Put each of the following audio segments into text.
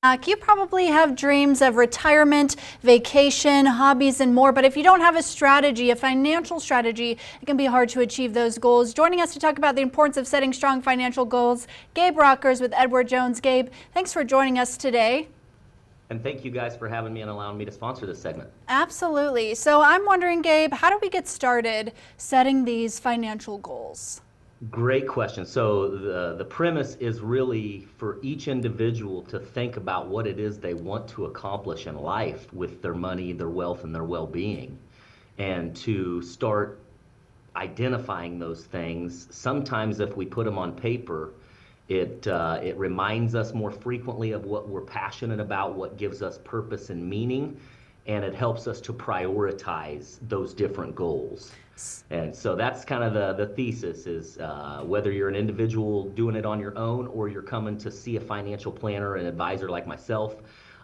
You probably have dreams of retirement, vacation, hobbies, and more, but if you don't have a strategy, a financial strategy, it can be hard to achieve those goals. Joining us to talk about the importance of setting strong financial goals, Gabe Rockers with Edward Jones. Gabe, thanks for joining us today. And thank you guys for having me and allowing me to sponsor this segment. Absolutely. So I'm wondering, Gabe, how do we get started setting these financial goals? Great question. So the premise is really for each individual to think about what it is they want to accomplish in life with their money, their wealth, and their well-being, and to start identifying those things. Sometimes if we put them on paper, it reminds us more frequently of what we're passionate about, what gives us purpose and meaning, and it helps us to prioritize those different goals. And so that's kind of the thesis is whether you're an individual doing it on your own or you're coming to see a financial planner, an advisor like myself,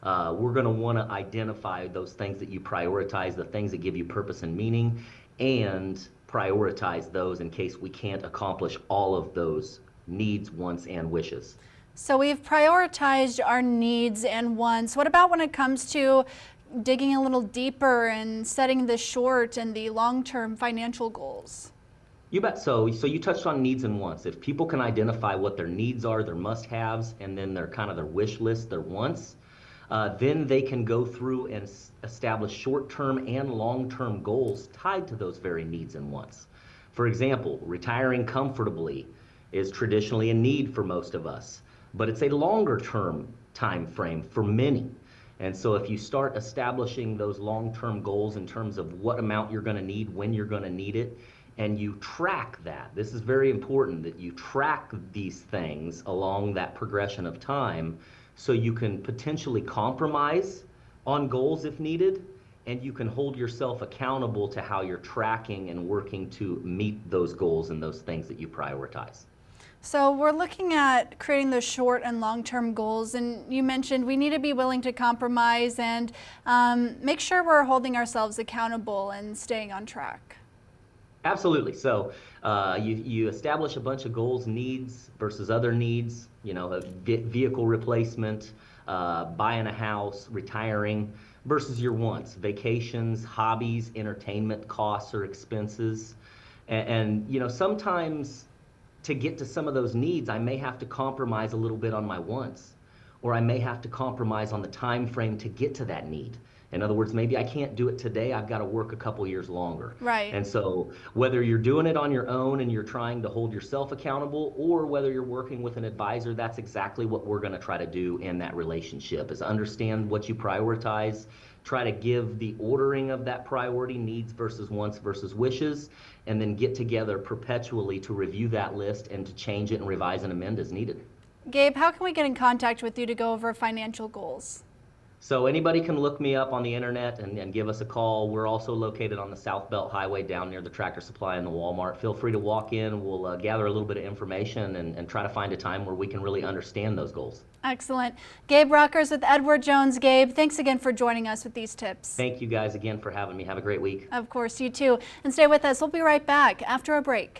we're going to want to identify those things that you prioritize, the things that give you purpose and meaning, and prioritize those in case we can't accomplish all of those needs, wants, and wishes. So we've prioritized our needs and wants. What about when it comes to digging a little deeper and setting the short and the long-term financial goals? You bet. So you touched on needs and wants. If people can identify what their needs are, their must-haves, and then their kind of their wish list, their wants, then they can go through and establish short-term and long-term goals tied to those very needs and wants. For example, retiring comfortably is traditionally a need for most of us, but it's a longer-term time frame for many. And so if you start establishing those long-term goals in terms of what amount you're going to need, when you're going to need it, and you track that, this is very important that you track these things along that progression of time so you can potentially compromise on goals if needed, and you can hold yourself accountable to how you're tracking and working to meet those goals and those things that you prioritize. So we're looking at creating those short and long-term goals, and you mentioned we need to be willing to compromise and make sure we're holding ourselves accountable and staying on track. Absolutely. So you establish a bunch of goals, needs versus other needs, a vehicle replacement, buying a house, retiring, versus your wants, vacations, hobbies, entertainment costs or expenses. And sometimes to get to some of those needs, I may have to compromise a little bit on my wants, or I may have to compromise on the time frame to get to that need. In other words, maybe I can't do it today, I've got to work a couple years longer. Right. And so whether you're doing it on your own and you're trying to hold yourself accountable, or whether you're working with an advisor, that's exactly what we're going to try to do in that relationship, is understand what you prioritize, try to give the ordering of that priority, needs versus wants versus wishes, and then get together perpetually to review that list and to change it and revise and amend as needed. Gabe, how can we get in contact with you to go over financial goals? So anybody can look me up on the internet and give us a call. We're also located on the South Belt Highway down near the Tractor Supply and the Walmart. Feel free to walk in. We'll gather a little bit of information and try to find a time where we can really understand those goals. Excellent. Gabe Rockers with Edward Jones. Gabe, thanks again for joining us with these tips. Thank you guys again for having me. Have a great week. Of course, you too. And stay with us. We'll be right back after a break.